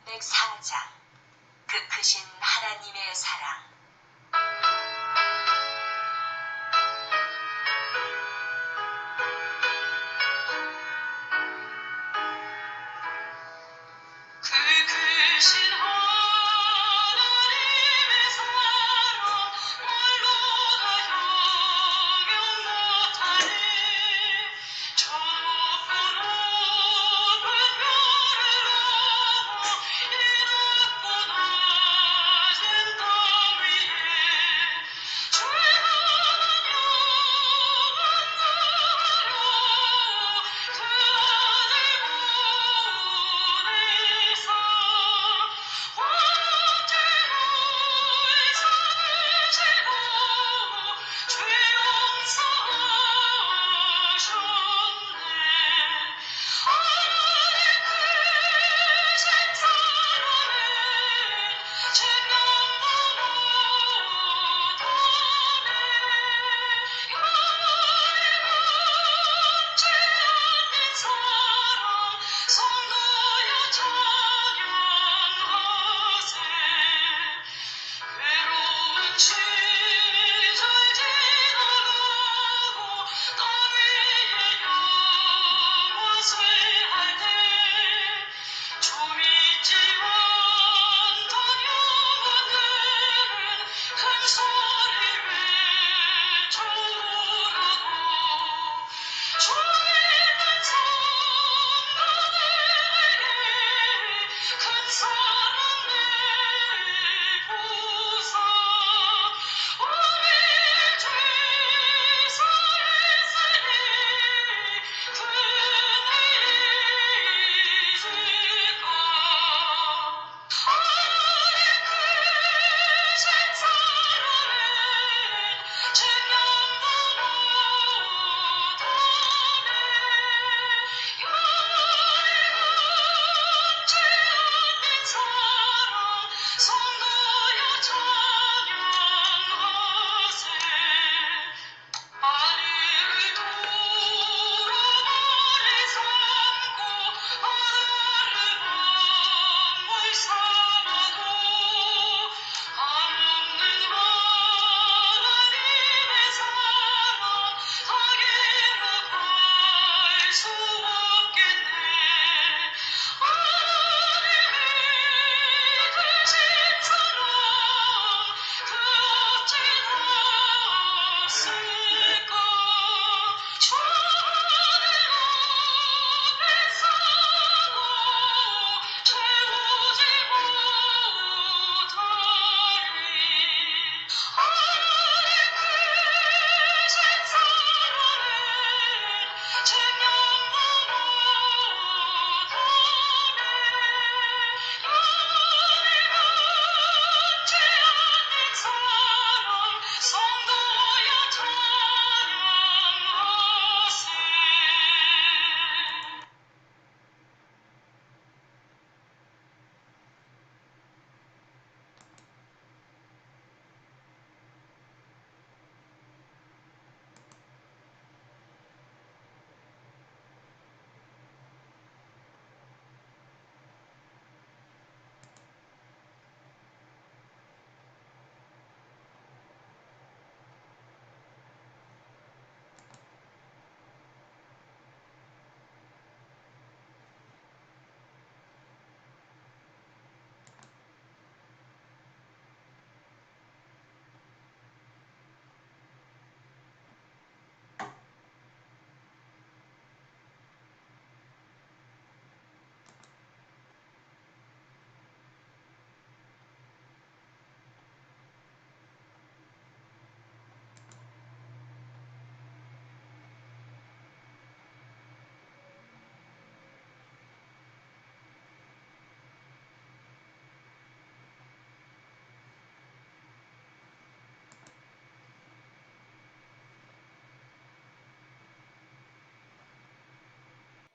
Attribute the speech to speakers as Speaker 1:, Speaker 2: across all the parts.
Speaker 1: 304장 그 크신 하나님의 사랑. 그 크신 하나님의 사랑 말로 다 형용 못하네. 저 높은 별을 넘어 이 낮고 낮은 땅 위에 죄가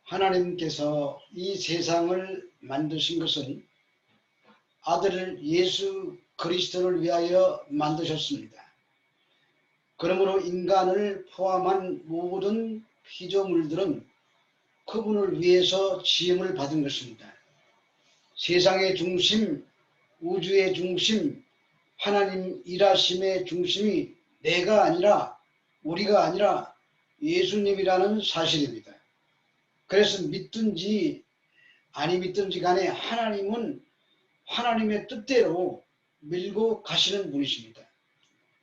Speaker 2: 하나님께서 이 세상을 만드신 것은 아들 예수 그리스도를 위하여 만드셨습니다. 그러므로 인간을 포함한 모든 피조물들은 그분을 위해서 지음을 받은 것입니다. 세상의 중심, 우주의 중심, 하나님 일하심의 중심이 내가 아니라 우리가 아니라 예수님이라는 사실입니다. 그래서 믿든지 아니 믿든지 간에 하나님은 하나님의 뜻대로 밀고 가시는 분이십니다.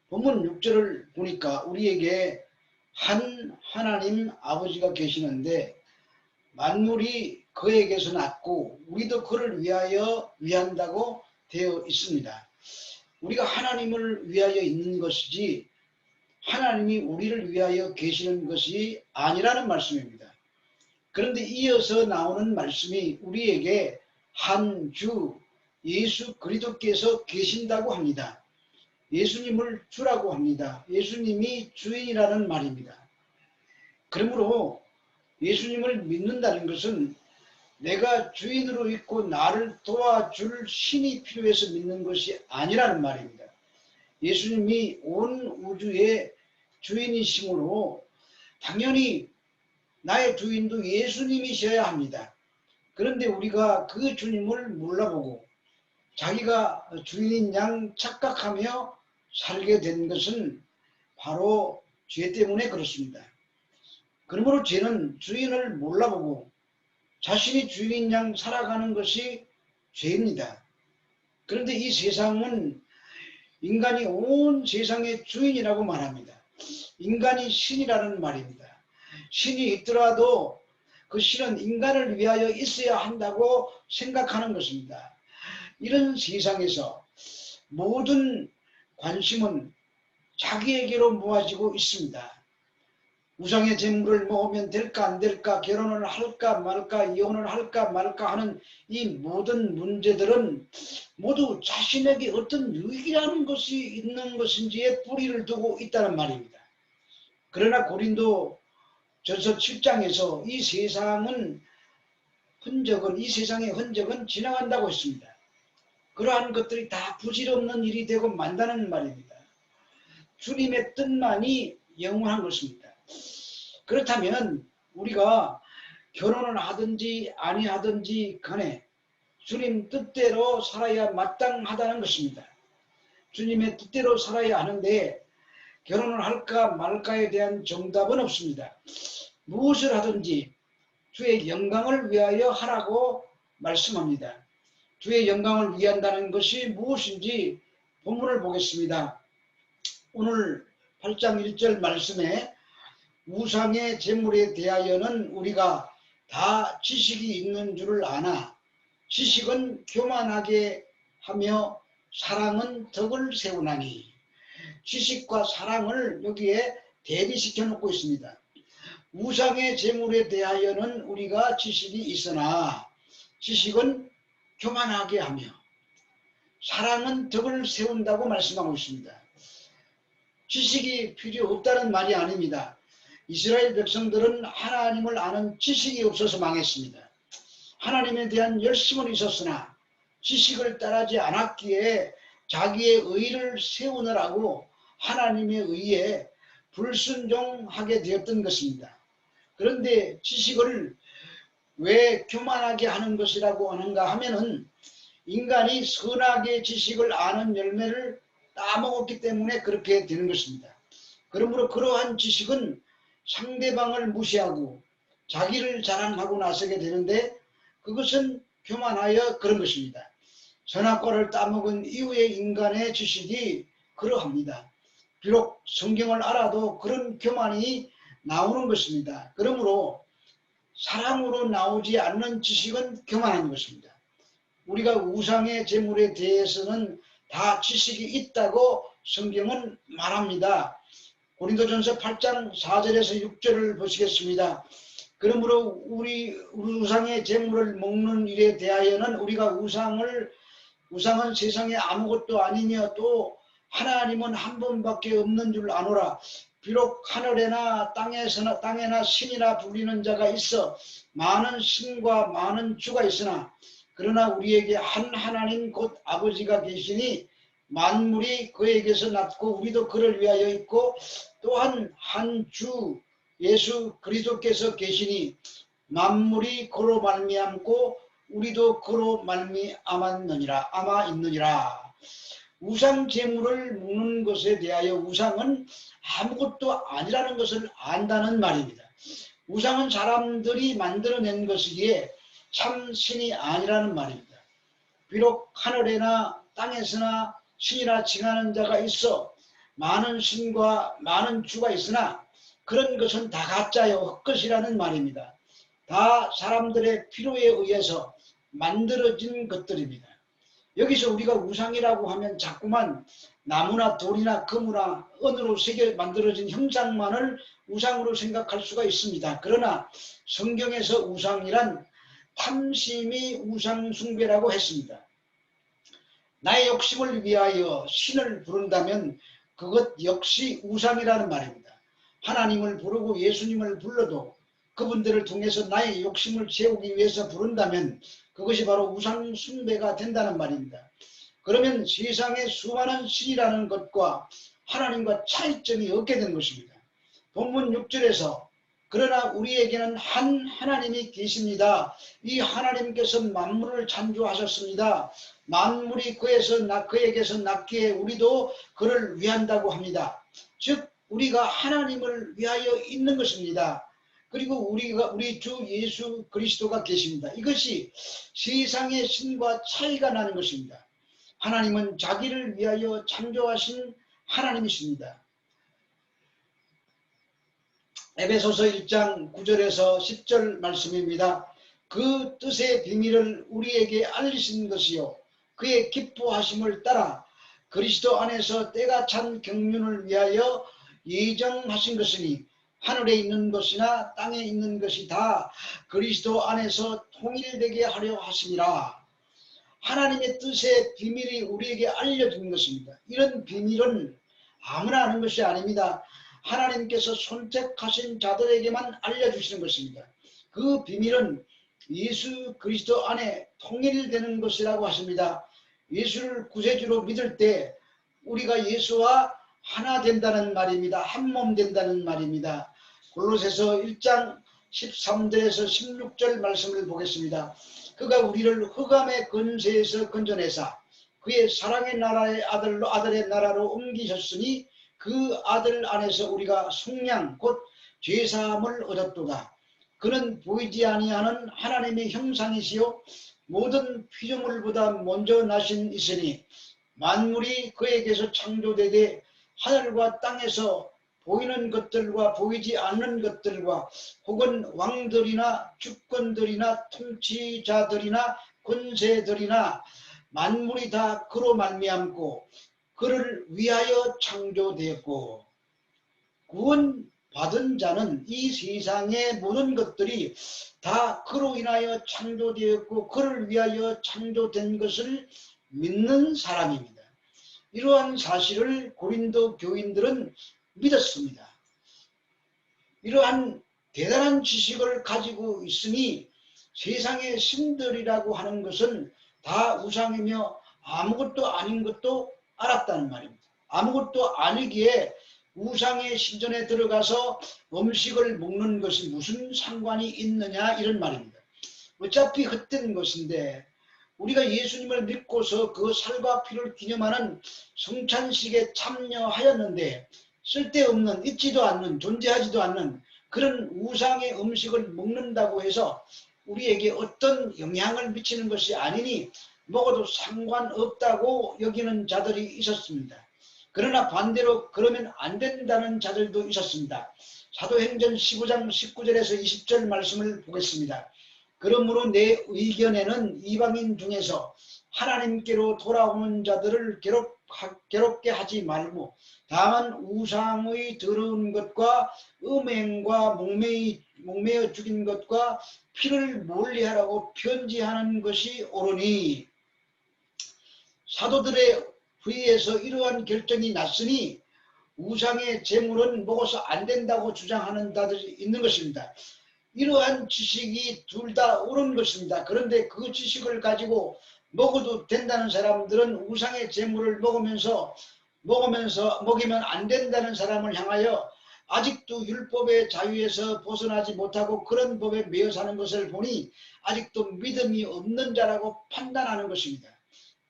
Speaker 2: 본문 6절을 보니까 우리에게 한 하나님 아버지가 계시는데 만물이 그에게서 났고 우리도 그를 위하여 위한다고 되어 있습니다. 우리가 하나님을 위하여 있는 것이지 하나님이 우리를 위하여 계시는 것이 아니라는 말씀입니다. 그런데 이어서 나오는 말씀이 우리에게 한 주 예수 그리스도께서 계신다고 합니다. 예수님을 주라고 합니다. 예수님이 주인이라는 말입니다. 그러므로 예수님을 믿는다는 것은 내가 주인으로 있고 나를 도와줄 신이 필요해서 믿는 것이 아니라는 말입니다. 예수님이 온 우주의 주인이시므로 당연히 나의 주인도 예수님이셔야 합니다. 그런데 우리가 그 주님을 몰라보고 자기가 주인인 양 착각하며 살게 된 것은 바로 죄 때문에 그렇습니다. 그러므로 죄는 주인을 몰라보고 자신이 주인인 양 살아가는 것이 죄입니다. 그런데 이 세상은 인간이 온 세상의 주인이라고 말합니다. 인간이 신이라는 말입니다. 신이 있더라도 그 신은 인간을 위하여 있어야 한다고 생각하는 것입니다. 이런 세상에서 모든 관심은 자기에게로 모아지고 있습니다. 우상의 재물을 모으면 될까 안 될까, 결혼을 할까 말까, 이혼을 할까 말까 하는 이 모든 문제들은 모두 자신에게 어떤 유익이라는 것이 있는 것인지에 뿌리를 두고 있다는 말입니다. 그러나 고린도 전서 7장에서 이 세상의 흔적은 지나간다고 했습니다. 그러한 것들이 다 부질없는 일이 되고 만다는 말입니다. 주님의 뜻만이 영원한 것입니다. 그렇다면 우리가 결혼을 하든지 아니하든지 간에 주님 뜻대로 살아야 마땅하다는 것입니다. 주님의 뜻대로 살아야 하는데 결혼을 할까 말까에 대한 정답은 없습니다. 무엇을 하든지 주의 영광을 위하여 하라고 말씀합니다. 주의 영광을 위한다는 것이 무엇인지 본문을 보겠습니다. 오늘 8장 1절 말씀에 우상의 재물에 대하여는 우리가 다 지식이 있는 줄을 아나 지식은 교만하게 하며 사랑은 덕을 세우나니, 지식과 사랑을 여기에 대비시켜 놓고 있습니다. 우상의 재물에 대하여는 우리가 지식이 있으나 지식은 교만하게 하며 사랑은 덕을 세운다고 말씀하고 있습니다. 지식이 필요 없다는 말이 아닙니다. 이스라엘 백성들은 하나님을 아는 지식이 없어서 망했습니다. 하나님에 대한 열심은 있었으나 지식을 따르지 않았기에 자기의 의를 세우느라고 하나님의 의에 불순종하게 되었던 것입니다. 그런데 지식을 왜 교만하게 하는 것이라고 하는가 하면은 인간이 선하게 지식을 아는 열매를 따먹었기 때문에 그렇게 되는 것입니다. 그러므로 그러한 지식은 상대방을 무시하고 자기를 자랑하고 나서게 되는데 그것은 교만하여 그런 것입니다. 선악과를 따먹은 이후의 인간의 지식이 그러합니다. 비록 성경을 알아도 그런 교만이 나오는 것입니다. 그러므로 사랑으로 나오지 않는 지식은 교만한 것입니다. 우리가 우상의 재물에 대해서는 다 지식이 있다고 성경은 말합니다. 고린도전서 8장 4절에서 6절을 보시겠습니다. 그러므로 우리 우상의 재물을 먹는 일에 대하여는 우리가 우상은 세상에 아무것도 아니며 또 하나님은 한 분밖에 없는 줄 아노라. 비록 하늘에나 땅에나 신이라 불리는 자가 있어 많은 신과 많은 주가 있으나 그러나 우리에게 한 하나님 곧 아버지가 계시니 만물이 그에게서 났고 우리도 그를 위하여 있고 또한 한 주 예수 그리스도께서 계시니 만물이 그로 말미암고 우리도 그로 말미암았느니라 아마 있느니라. 우상 제물을 먹는 것에 대하여 우상은 아무것도 아니라는 것을 안다는 말입니다. 우상은 사람들이 만들어낸 것이기에 참 신이 아니라는 말입니다. 비록 하늘에나 땅에서나 신이라 칭하는 자가 있어 많은 신과 많은 주가 있으나 그런 것은 다 가짜요 헛것이라는 말입니다. 다 사람들의 필요에 의해서 만들어진 것들입니다. 여기서 우리가 우상이라고 하면 자꾸만 나무나 돌이나 금이나 은으로 새겨 만들어진 형상만을 우상으로 생각할 수가 있습니다. 그러나 성경에서 우상이란 탐심이 우상 숭배라고 했습니다. 나의 욕심을 위하여 신을 부른다면 그것 역시 우상이라는 말입니다. 하나님을 부르고 예수님을 불러도 그분들을 통해서 나의 욕심을 채우기 위해서 부른다면 그것이 바로 우상 숭배가 된다는 말입니다. 그러면 세상에 수많은 신이라는 것과 하나님과 차이점이 없게 된 것입니다. 본문 6절에서 그러나 우리에게는 한 하나님이 계십니다. 이 하나님께서 만물을 창조하셨습니다. 만물이 그에게서 났기에 우리도 그를 위한다고 합니다. 즉 우리가 하나님을 위하여 있는 것입니다. 그리고 우리 주 예수 그리스도가 계십니다. 이것이 세상의 신과 차이가 나는 것입니다. 하나님은 자기를 위하여 창조하신 하나님이십니다. 에베소서 1장 9절에서 10절 말씀입니다. 그 뜻의 비밀을 우리에게 알리신 것이요 그의 기뻐하심을 따라 그리스도 안에서 때가 찬 경륜을 위하여 예정하신 것이니 하늘에 있는 것이나 땅에 있는 것이 다 그리스도 안에서 통일되게 하려 하심이라. 하나님의 뜻의 비밀이 우리에게 알려진 것입니다. 이런 비밀은 아무나 아는 것이 아닙니다. 하나님께서 선택하신 자들에게만 알려주시는 것입니다. 그 비밀은 예수 그리스도 안에 통일되는 것이라고 하십니다. 예수를 구세주로 믿을 때 우리가 예수와 하나 된다는 말입니다. 한 몸 된다는 말입니다. 골로새서 1장 13절에서 16절 말씀을 보겠습니다. 그가 우리를 흑암의 권세에서 건져내사 그의 사랑의 나라의 아들의 나라로 옮기셨으니 그 아들 안에서 우리가 속량 곧 죄사함을 얻었도다. 그는 보이지 아니하는 하나님의 형상이시요 모든 피조물보다 먼저 나신 이시니 만물이 그에게서 창조되되 하늘과 땅에서 보이는 것들과 보이지 않는 것들과 혹은 왕들이나 주권들이나 통치자들이나 권세들이나 만물이 다 그로 말미암고 그를 위하여 창조되었고 구원받은 자는 이 세상의 모든 것들이 다 그로 인하여 창조되었고 그를 위하여 창조된 것을 믿는 사람입니다. 이러한 사실을 고린도 교인들은 믿었습니다. 이러한 대단한 지식을 가지고 있으니 세상의 신들이라고 하는 것은 다 우상이며 아무것도 아닌 것도 알았다는 말입니다. 아무것도 아니기에 우상의 신전에 들어가서 음식을 먹는 것이 무슨 상관이 있느냐 이런 말입니다. 어차피 헛된 것인데 우리가 예수님을 믿고서 그 살과 피를 기념하는 성찬식에 참여하였는데 쓸데없는 있지도 않는 존재하지도 않는 그런 우상의 음식을 먹는다고 해서 우리에게 어떤 영향을 미치는 것이 아니니 먹어도 상관없다고 여기는 자들이 있었습니다. 그러나 반대로 그러면 안 된다는 자들도 있었습니다. 사도행전 15장 19절에서 20절 말씀을 보겠습니다. 그러므로 내 의견에는 이방인 중에서 하나님께로 돌아오는 자들을 괴롭게 하지 말고 다만 우상의 더러운 것과 음행과 목매어 죽인 것과 피를 멀리하라고 편지하는 것이 옳으니 사도들의 회의에서 이러한 결정이 났으니 우상의 제물은 먹어서 안 된다고 주장하는 자들이 있는 것입니다. 이러한 지식이 둘 다 옳은 것입니다. 그런데 그 지식을 가지고 먹어도 된다는 사람들은 우상의 제물을 먹이면 안 된다는 사람을 향하여 아직도 율법의 자유에서 벗어나지 못하고 그런 법에 매여 사는 것을 보니 아직도 믿음이 없는 자라고 판단하는 것입니다.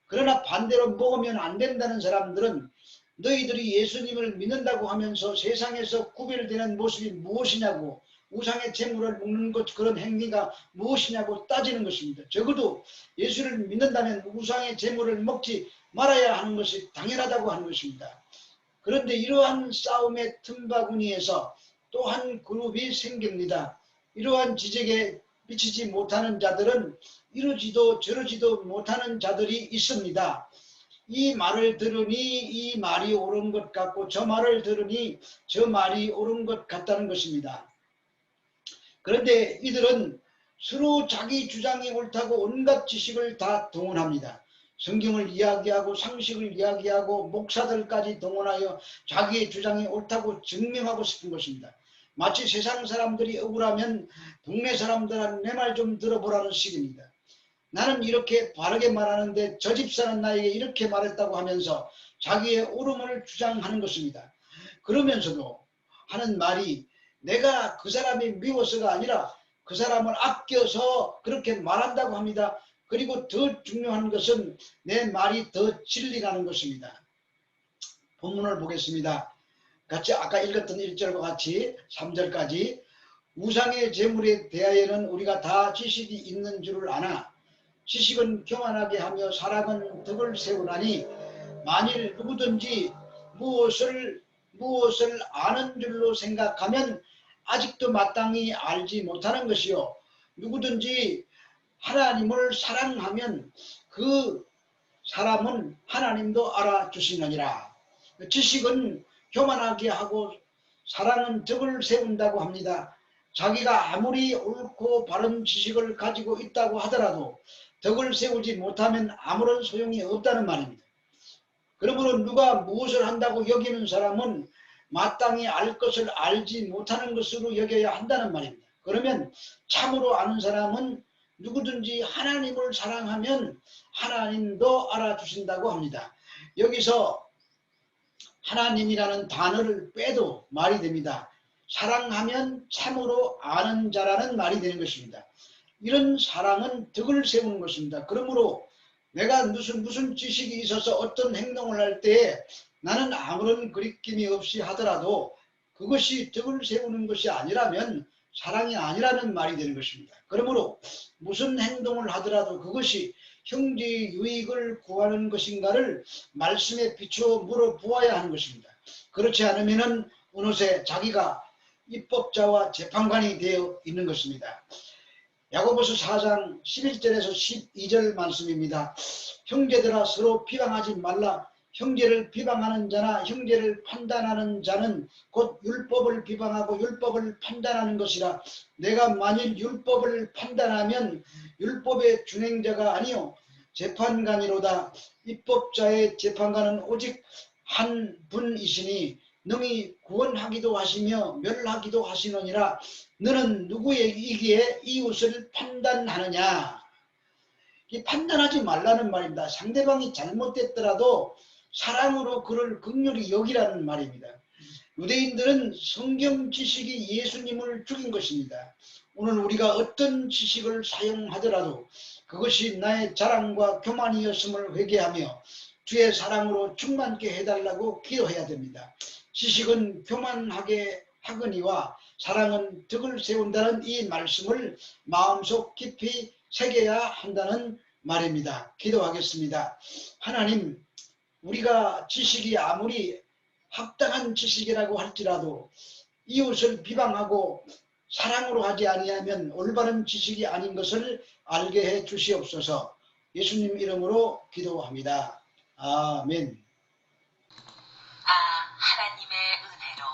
Speaker 2: 그러나 반대로 먹으면 안 된다는 사람들은 너희들이 예수님을 믿는다고 하면서 세상에서 구별되는 모습이 무엇이냐고, 우상의 제물을 먹는 것, 그런 행위가 무엇이냐고 따지는 것입니다. 적어도 예수를 믿는다면 우상의 제물을 먹지 말아야 하는 것이 당연하다고 하는 것입니다. 그런데 이러한 싸움의 틈바구니에서 또 한 그룹이 생깁니다. 이러한 지적에 미치지 못하는 자들은 이러지도 저러지도 못하는 자들이 있습니다. 이 말을 들으니 이 말이 옳은 것 같고 저 말을 들으니 저 말이 옳은 것 같다는 것입니다. 그런데 이들은 서로 자기 주장이 옳다고 온갖 지식을 다 동원합니다. 성경을 이야기하고 상식을 이야기하고 목사들까지 동원하여 자기의 주장이 옳다고 증명하고 싶은 것입니다. 마치 세상 사람들이 억울하면 동네 사람들은 내 말 좀 들어보라는 식입니다. 나는 이렇게 바르게 말하는데 저 집사는 나에게 이렇게 말했다고 하면서 자기의 옳음을 주장하는 것입니다. 그러면서도 하는 말이 내가 그 사람이 미워서가 아니라 그 사람을 아껴서 그렇게 말한다고 합니다. 그리고 더 중요한 것은 내 말이 더 진리라는 것입니다. 본문을 보겠습니다. 같이 아까 읽었던 1절과 같이 3절까지 우상의 제물에 대하여는 우리가 다 지식이 있는 줄을 아나 지식은 교만하게 하며 사랑은 덕을 세우나니 만일 누구든지 무엇을 아는 줄로 생각하면 아직도 마땅히 알지 못하는 것이요 누구든지 하나님을 사랑하면 그 사람은 하나님도 알아주시느니라. 지식은 교만하게 하고 사랑은 덕을 세운다고 합니다. 자기가 아무리 옳고 바른 지식을 가지고 있다고 하더라도 덕을 세우지 못하면 아무런 소용이 없다는 말입니다. 그러므로 누가 무엇을 한다고 여기는 사람은 마땅히 알 것을 알지 못하는 것으로 여겨야 한다는 말입니다. 그러면 참으로 아는 사람은 누구든지 하나님을 사랑하면 하나님도 알아주신다고 합니다. 여기서 하나님이라는 단어를 빼도 말이 됩니다. 사랑하면 참으로 아는 자라는 말이 되는 것입니다. 이런 사랑은 덕을 세우는 것입니다. 그러므로 내가 무슨 지식이 있어서 어떤 행동을 할 때 나는 아무런 거리낌이 없이 하더라도 그것이 덕을 세우는 것이 아니라면 사랑이 아니라는 말이 되는 것입니다. 그러므로 무슨 행동을 하더라도 그것이 형제의 유익을 구하는 것인가를 말씀에 비추어 물어보아야 하는 것입니다. 그렇지 않으면 어느새 자기가 입법자와 재판관이 되어 있는 것입니다. 야고보서 4장 11절에서 12절 말씀입니다. 형제들아 서로 비방하지 말라. 형제를 비방하는 자나 형제를 판단하는 자는 곧 율법을 비방하고 율법을 판단하는 것이라. 내가 만일 율법을 판단하면 율법의 준행자가 아니요 재판관이로다. 입법자의 재판관은 오직 한 분이시니 능히 구원하기도 하시며 멸하기도 하시느니라. 너는 누구에게 이웃을 판단하느냐? 이 판단하지 말라는 말입니다. 상대방이 잘못됐더라도 사랑으로 그를 긍휼히 여기라는 말입니다. 유대인들은 성경 지식이 예수님을 죽인 것입니다. 오늘 우리가 어떤 지식을 사용하더라도 그것이 나의 자랑과 교만이었음을 회개하며 주의 사랑으로 충만케 해달라고 기도해야 됩니다. 지식은 교만하게 하거니와 사랑은 덕을 세운다는 이 말씀을 마음속 깊이 새겨야 한다는 말입니다. 기도하겠습니다. 하나님, 우리가 지식이 아무리 합당한 지식이라고 할지라도 이웃을 비방하고 사랑으로 하지 아니하면 올바른 지식이 아닌 것을 알게 해 주시옵소서. 예수님 이름으로 기도합니다. 아멘.
Speaker 1: 하나님의 은혜로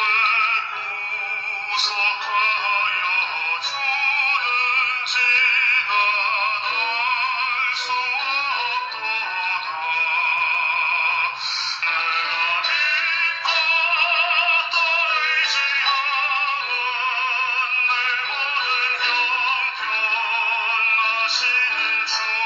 Speaker 3: 왜 구속하여 것을 주